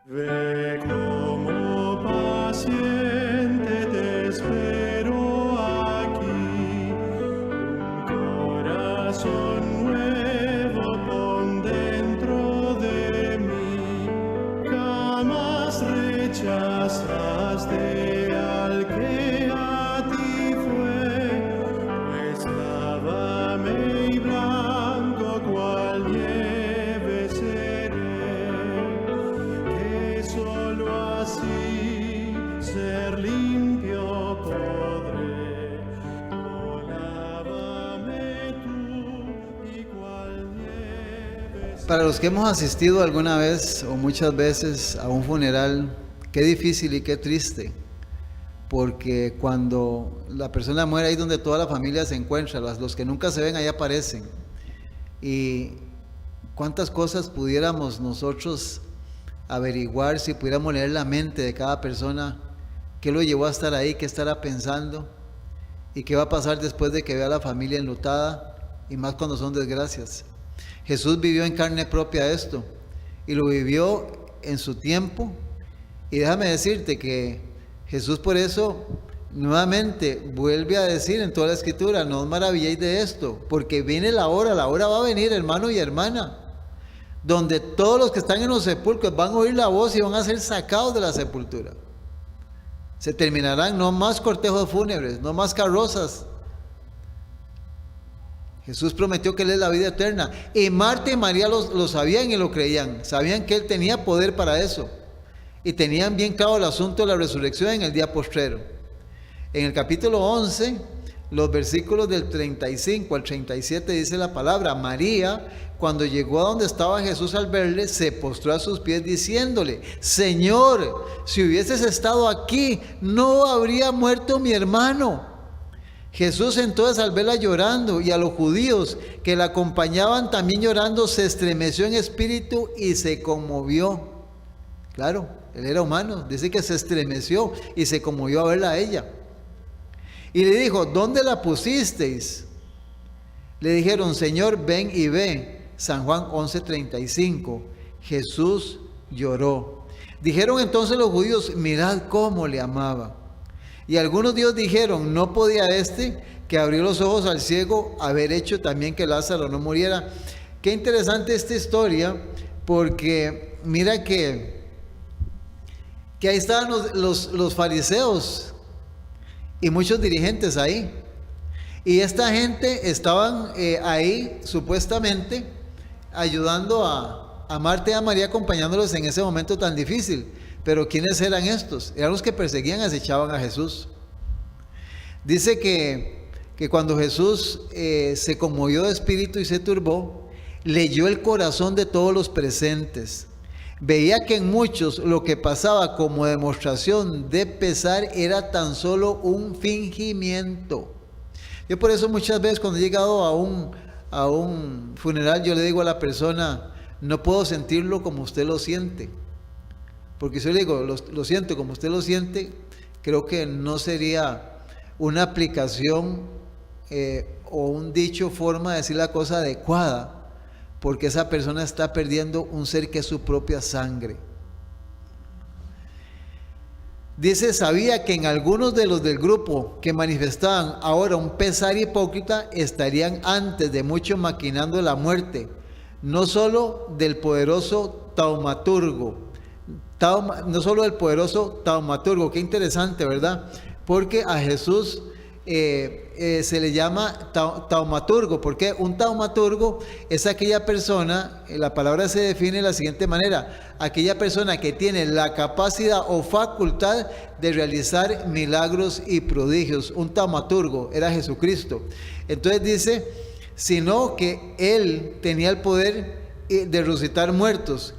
Ve como paciente te espero aquí, un corazón nuevo pon dentro de mí, jamás rechazaste al que a ti fue, pues lávame y blanco cual nieve seré, que solo así ser limpio podré. Oh, lávame tú y cual nieve seré. Para los que hemos asistido alguna vez o muchas veces a un funeral, qué difícil y qué triste, porque cuando la persona muere ahí donde toda la familia se encuentra, los que nunca se ven ahí aparecen. Y cuántas cosas pudiéramos nosotros averiguar si pudiéramos leer la mente de cada persona, qué lo llevó a estar ahí, qué estará pensando y qué va a pasar después de que vea a la familia enlutada, y más cuando son desgracias. Jesús vivió en carne propia esto y lo vivió en su tiempo, y déjame decirte que Jesús por eso nuevamente vuelve a decir en toda la escritura: no os maravilléis de esto, porque viene la hora va a venir, hermano y hermana, donde todos los que están en los sepulcros van a oír la voz y van a ser sacados de la sepultura. Se terminarán no más cortejos fúnebres, no más carrozas. Jesús prometió que Él es la vida eterna, y Marta y María lo sabían y lo creían, sabían que Él tenía poder para eso, y tenían bien claro el asunto de la resurrección en el día postrero. En el capítulo 11, los versículos del 35 al 37 dice la palabra: María, cuando llegó a donde estaba Jesús, al verle, se postró a sus pies diciéndole: Señor, si hubieses estado aquí, no habría muerto mi hermano. Jesús entonces, al verla llorando, y a los judíos que la acompañaban también llorando, se estremeció en espíritu y se conmovió. Claro, Él era humano, dice que se estremeció y se conmovió a verla a ella. Y le dijo: ¿dónde la pusisteis? Le dijeron: Señor, ven y ve. San Juan 11:35. Jesús lloró. Dijeron entonces los judíos: mirad cómo le amaba. Y algunos de ellos dijeron: ¿no podía este que abrió los ojos al ciego haber hecho también que Lázaro no muriera? Qué interesante esta historia, porque mira que ahí estaban los fariseos y muchos dirigentes ahí. Y esta gente estaban ahí supuestamente ayudando a Marta y a María, acompañándolos en ese momento tan difícil. Pero ¿quiénes eran estos? Eran los que perseguían, acechaban a Jesús. Dice que cuando Jesús se conmovió de espíritu y se turbó, leyó el corazón de todos los presentes. Veía que en muchos lo que pasaba como demostración de pesar era tan solo un fingimiento. Yo por eso muchas veces cuando he llegado a un funeral, yo le digo a la persona: no puedo sentirlo como usted lo siente. Porque si yo le digo, lo siento como usted lo siente, creo que no sería una aplicación o un dicho, forma de decir la cosa adecuada, porque esa persona está perdiendo un ser que es su propia sangre. Dice, sabía que en algunos de los del grupo que manifestaban ahora un pesar hipócrita estarían antes de mucho maquinando la muerte, no solo del poderoso taumaturgo, qué interesante, ¿verdad? Porque a Jesús se le llama taumaturgo, porque un taumaturgo es aquella persona, la palabra se define de la siguiente manera: aquella persona que tiene la capacidad o facultad de realizar milagros y prodigios. Un taumaturgo era Jesucristo. Entonces dice, sino que él tenía el poder de resucitar muertos.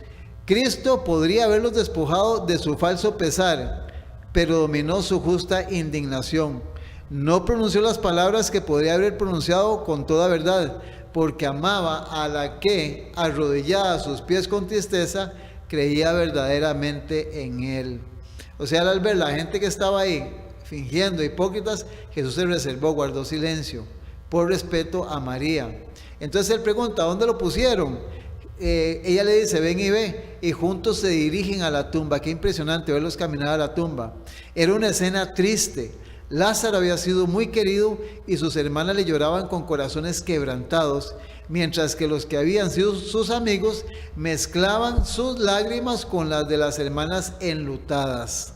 Cristo podría haberlos despojado de su falso pesar, pero dominó su justa indignación. No pronunció las palabras que podría haber pronunciado con toda verdad, porque amaba a la que, arrodillada a sus pies con tristeza, creía verdaderamente en él. O sea, al ver la gente que estaba ahí fingiendo, hipócritas, Jesús se reservó, guardó silencio, por respeto a María. Entonces él pregunta, ¿dónde lo pusieron? Ella le dice, ven y ve, y juntos se dirigen a la tumba. Qué impresionante verlos caminar a la tumba. Era una escena triste. Lázaro había sido muy querido y sus hermanas le lloraban con corazones quebrantados, mientras que los que habían sido sus amigos mezclaban sus lágrimas con las de las hermanas enlutadas.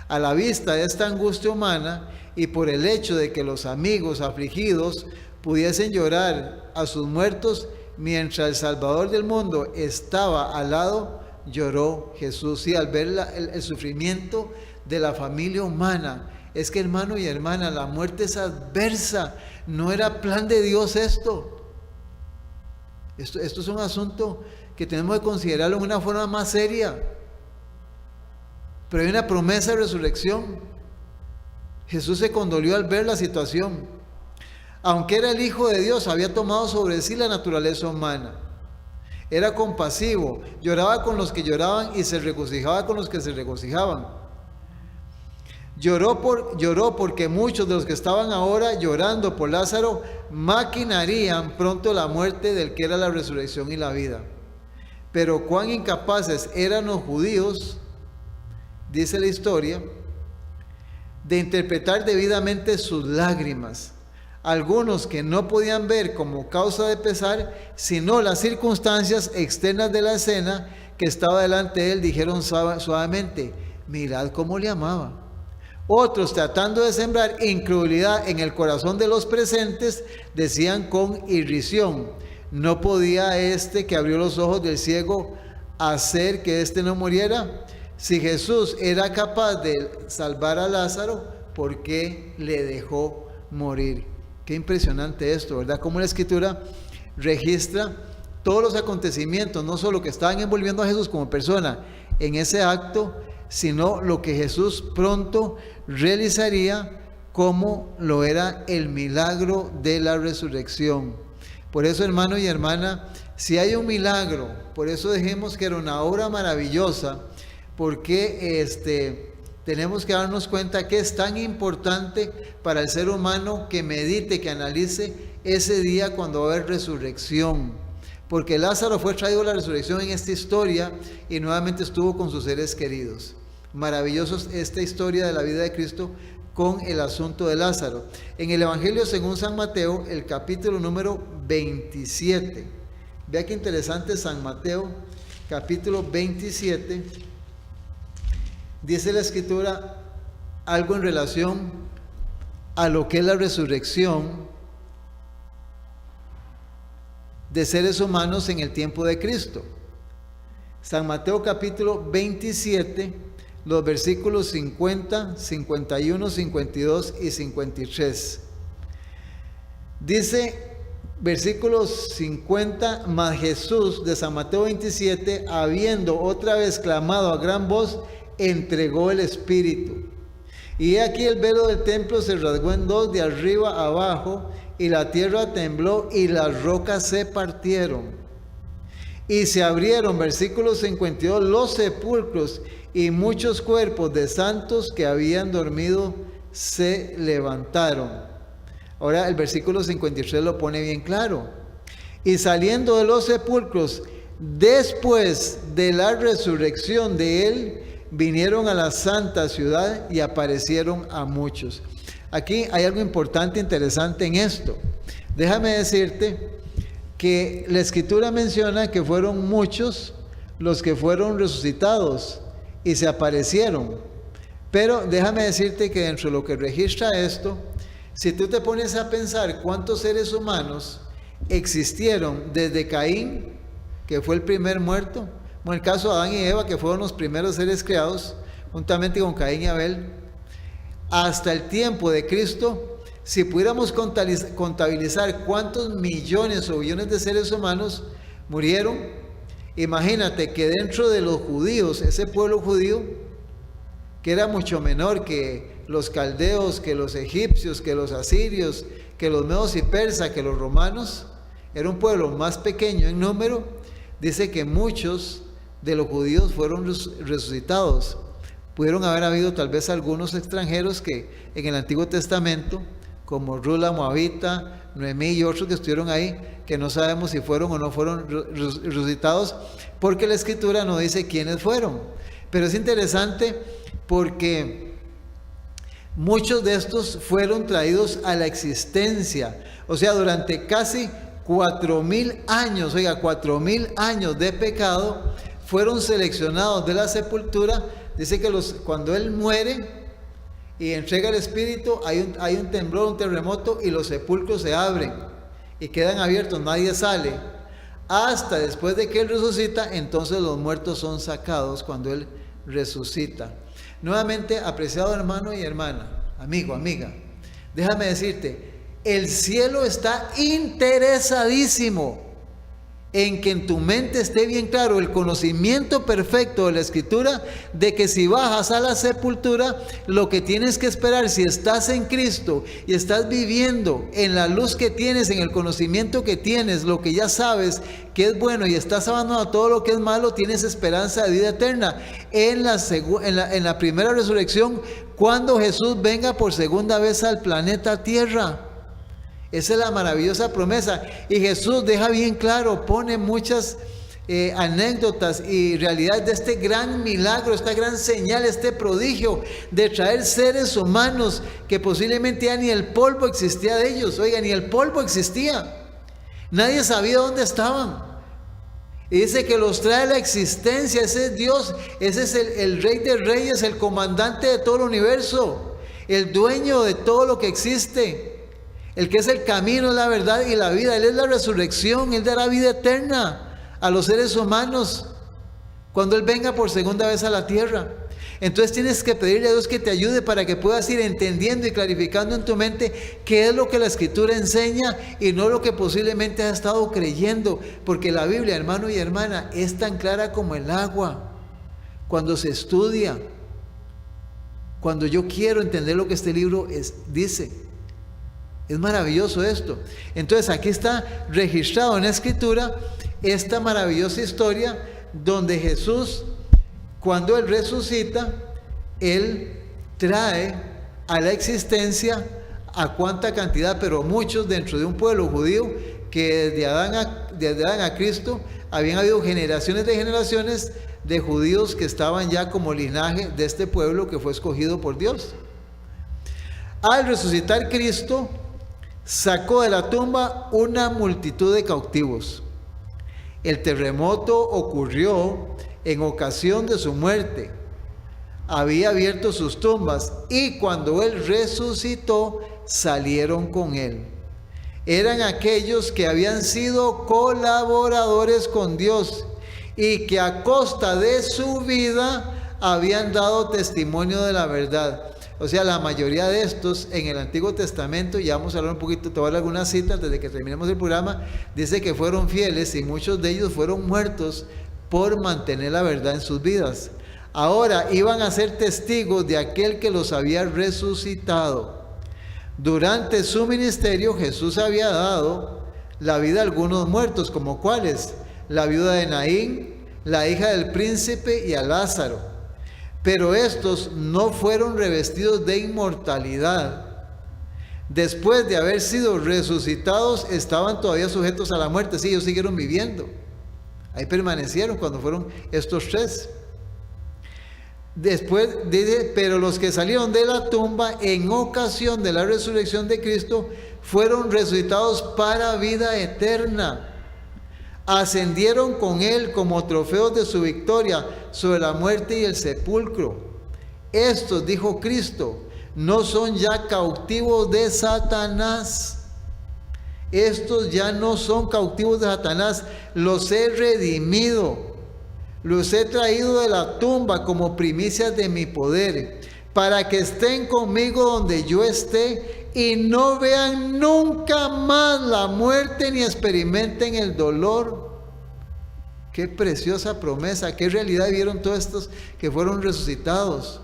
A la vista de esta angustia humana y por el hecho de que los amigos afligidos pudiesen llorar a sus muertos mientras el Salvador del mundo estaba al lado, lloró Jesús. Y al ver el sufrimiento de la familia humana, es que, hermano y hermana, la muerte es adversa. No era plan de Dios esto. Esto es un asunto que tenemos que considerarlo de una forma más seria. Pero hay una promesa de resurrección. Jesús se condolió al ver la situación. Aunque era el Hijo de Dios, había tomado sobre sí la naturaleza humana. Era compasivo, lloraba con los que lloraban y se regocijaba con los que se regocijaban. Lloró porque muchos de los que estaban ahora llorando por Lázaro maquinarían pronto la muerte del que era la resurrección y la vida. Pero cuán incapaces eran los judíos, dice la historia, de interpretar debidamente sus lágrimas. Algunos que no podían ver como causa de pesar, sino las circunstancias externas de la escena que estaba delante de él, dijeron suavemente, mirad cómo le amaba. Otros, tratando de sembrar incredulidad en el corazón de los presentes, decían con irrisión, ¿no podía este que abrió los ojos del ciego hacer que éste no muriera? Si Jesús era capaz de salvar a Lázaro, ¿por qué le dejó morir? Qué impresionante esto, ¿verdad? Cómo la Escritura registra todos los acontecimientos, no solo que estaban envolviendo a Jesús como persona en ese acto, sino lo que Jesús pronto realizaría, como lo era el milagro de la resurrección. Por eso, hermano y hermana, si hay un milagro, por eso dejemos que era una obra maravillosa, porque tenemos que darnos cuenta que es tan importante para el ser humano que medite, que analice ese día cuando va a haber resurrección. Porque Lázaro fue traído a la resurrección en esta historia y nuevamente estuvo con sus seres queridos. Maravilloso esta historia de la vida de Cristo con el asunto de Lázaro. En el Evangelio según San Mateo, el capítulo número 27. Vea qué interesante, San Mateo, capítulo 27. Dice la Escritura algo en relación a lo que es la resurrección de seres humanos en el tiempo de Cristo. San Mateo capítulo 27, los versículos 50, 51, 52 y 53. Dice, versículos 50, mas Jesús, de San Mateo 27, habiendo otra vez clamado a gran voz, entregó el Espíritu. Y he aquí el velo del templo se rasgó en dos, de arriba a abajo, y la tierra tembló y las rocas se partieron. Y se abrieron, versículo 52, los sepulcros, y muchos cuerpos de santos que habían dormido se levantaron. Ahora el versículo 53 lo pone bien claro. Y saliendo de los sepulcros, después de la resurrección de él, vinieron a la santa ciudad y aparecieron a muchos. Aquí hay algo importante, interesante en esto. Déjame decirte que la Escritura menciona que fueron muchos los que fueron resucitados y se aparecieron. Pero déjame decirte que dentro de lo que registra esto, si tú te pones a pensar cuántos seres humanos existieron desde Caín, que fue el primer muerto, como el caso de Adán y Eva, que fueron los primeros seres creados, juntamente con Caín y Abel, hasta el tiempo de Cristo, si pudiéramos contabilizar cuántos millones o billones de seres humanos murieron, imagínate que dentro de los judíos, ese pueblo judío, que era mucho menor que los caldeos, que los egipcios, que los asirios, que los medos y persas, que los romanos, era un pueblo más pequeño en número, dice que muchos de los judíos fueron resucitados. Pudieron haber habido tal vez algunos extranjeros que en el Antiguo Testamento, como Rula Moabita, Noemí y otros que estuvieron ahí, que no sabemos si fueron o no fueron resucitados, porque la Escritura no dice quiénes fueron. Pero es interesante porque muchos de estos fueron traídos a la existencia. O sea, durante casi 4,000 años, 4,000 años de pecado, fueron seleccionados de la sepultura. Dice que cuando él muere y entrega el espíritu, hay un temblor, un terremoto, y los sepulcros se abren y quedan abiertos, nadie sale. Hasta después de que él resucita, entonces los muertos son sacados cuando él resucita. Nuevamente, apreciado hermano y hermana, amigo, amiga, déjame decirte, el cielo está interesadísimo en que en tu mente esté bien claro el conocimiento perfecto de la Escritura, de que si bajas a la sepultura, lo que tienes que esperar, si estás en Cristo y estás viviendo en la luz que tienes, en el conocimiento que tienes, lo que ya sabes que es bueno y estás abandonando todo lo que es malo, tienes esperanza de vida eterna en la primera resurrección, cuando Jesús venga por segunda vez al planeta Tierra. Esa es la maravillosa promesa. Y Jesús deja bien claro, pone muchas anécdotas y realidades de este gran milagro, esta gran señal, este prodigio de traer seres humanos que posiblemente ya ni el polvo existía de ellos. Oiga, ni el polvo existía. Nadie sabía dónde estaban. Y dice que los trae a la existencia. Ese es Dios, ese es el Rey de Reyes, el comandante de todo el universo, el dueño de todo lo que existe. El que es el camino, la verdad y la vida. Él es la resurrección. Él dará vida eterna a los seres humanos cuando Él venga por segunda vez a la tierra. Entonces tienes que pedirle a Dios que te ayude para que puedas ir entendiendo y clarificando en tu mente qué es lo que la Escritura enseña y no lo que posiblemente has estado creyendo. Porque la Biblia, hermano y hermana, es tan clara como el agua cuando se estudia. Cuando yo quiero entender lo que este libro dice. Es maravilloso esto. Entonces aquí está registrado en la Escritura esta maravillosa historia donde Jesús, cuando Él resucita, Él trae a la existencia a cuánta cantidad, pero muchos dentro de un pueblo judío que desde Adán a Cristo habían habido generaciones de generaciones de judíos que estaban ya como linaje de este pueblo que fue escogido por Dios. Al resucitar Cristo, sacó de la tumba una multitud de cautivos. El terremoto ocurrió en ocasión de su muerte. Había abierto sus tumbas y cuando Él resucitó, salieron con Él. Eran aquellos que habían sido colaboradores con Dios y que a costa de su vida habían dado testimonio de la verdad. O sea, la mayoría de estos en el Antiguo Testamento, ya vamos a hablar un poquito, te voy a dar algunas citas desde que terminemos el programa, dice que fueron fieles y muchos de ellos fueron muertos por mantener la verdad en sus vidas. Ahora iban a ser testigos de aquel que los había resucitado. Durante su ministerio Jesús había dado la vida a algunos muertos, como cuáles: la viuda de Naín, la hija del príncipe y a Lázaro. Pero estos no fueron revestidos de inmortalidad. Después de haber sido resucitados, estaban todavía sujetos a la muerte. Sí, ellos siguieron viviendo. Ahí permanecieron cuando fueron estos tres. Después dice, pero los que salieron de la tumba en ocasión de la resurrección de Cristo fueron resucitados para vida eterna. Ascendieron con Él como trofeos de su victoria sobre la muerte y el sepulcro. Estos, dijo Cristo, no son ya cautivos de Satanás. Estos ya no son cautivos de Satanás, los he redimido. Los he traído de la tumba como primicias de mi poder, para que estén conmigo donde yo esté y no vean nunca más la muerte ni experimenten el dolor. Qué preciosa promesa, qué realidad vieron todos estos que fueron resucitados.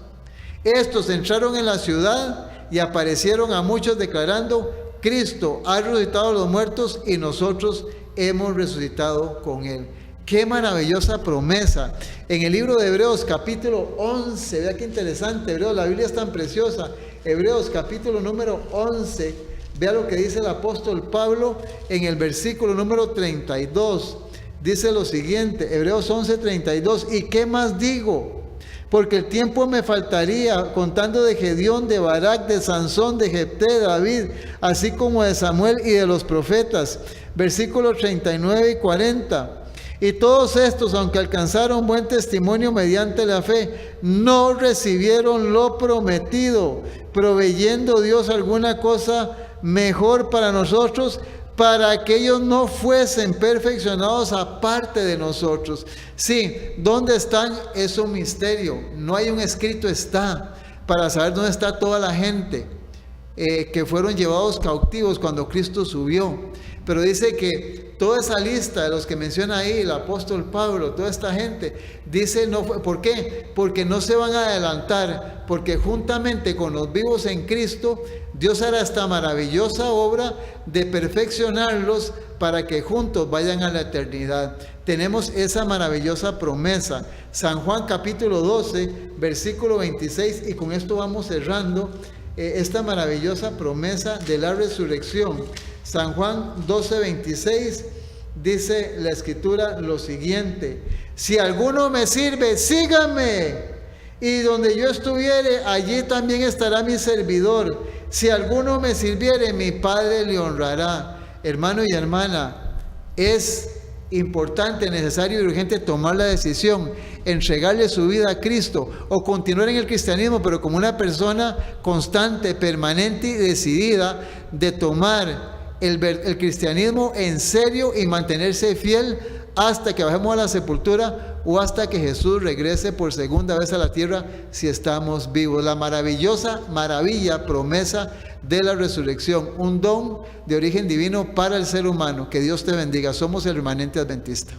Estos entraron en la ciudad y aparecieron a muchos declarando: Cristo ha resucitado a los muertos y nosotros hemos resucitado con Él. Qué maravillosa promesa. En el libro de Hebreos capítulo 11, vea qué interesante, Hebreos, la Biblia es tan preciosa. Hebreos capítulo número 11, vea lo que dice el apóstol Pablo en el versículo número 32. Dice lo siguiente, Hebreos 11, 32, ¿y qué más digo? Porque el tiempo me faltaría contando de Gedeón, de Barak, de Sansón, de Jefté, de David, así como de Samuel y de los profetas. Versículos 39 y 40. Y todos estos, aunque alcanzaron buen testimonio mediante la fe, no recibieron lo prometido, proveyendo Dios alguna cosa mejor para nosotros, para que ellos no fuesen perfeccionados aparte de nosotros. Sí, ¿dónde están? Es un misterio. No hay un escrito está para saber dónde está toda la gente que fueron llevados cautivos cuando Cristo subió. Pero dice que toda esa lista de los que menciona ahí el apóstol Pablo, toda esta gente, dice, no fue, ¿por qué? Porque no se van a adelantar, porque juntamente con los vivos en Cristo, Dios hará esta maravillosa obra de perfeccionarlos para que juntos vayan a la eternidad. Tenemos esa maravillosa promesa. San Juan capítulo 12, versículo 26, y con esto vamos cerrando esta maravillosa promesa de la resurrección. San Juan 12, 26, dice la Escritura lo siguiente: si alguno me sirve, sígame, y donde yo estuviere, allí también estará mi servidor. Si alguno me sirviere, mi Padre le honrará. Hermano y hermana, es importante, necesario y urgente tomar la decisión, entregarle su vida a Cristo o continuar en el cristianismo, pero como una persona constante, permanente y decidida de tomar el cristianismo en serio y mantenerse fiel hasta que bajemos a la sepultura o hasta que Jesús regrese por segunda vez a la tierra si estamos vivos. La maravillosa promesa de la resurrección, un don de origen divino para el ser humano. Que Dios te bendiga. Somos el remanente adventista.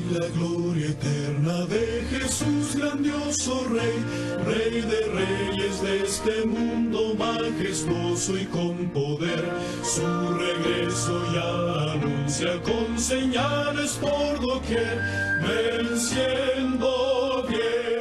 La gloria eterna de Jesús, grandioso Rey, Rey de reyes de este mundo, majestuoso y con poder. Su regreso ya anuncia con señales por doquier, venciendo bien.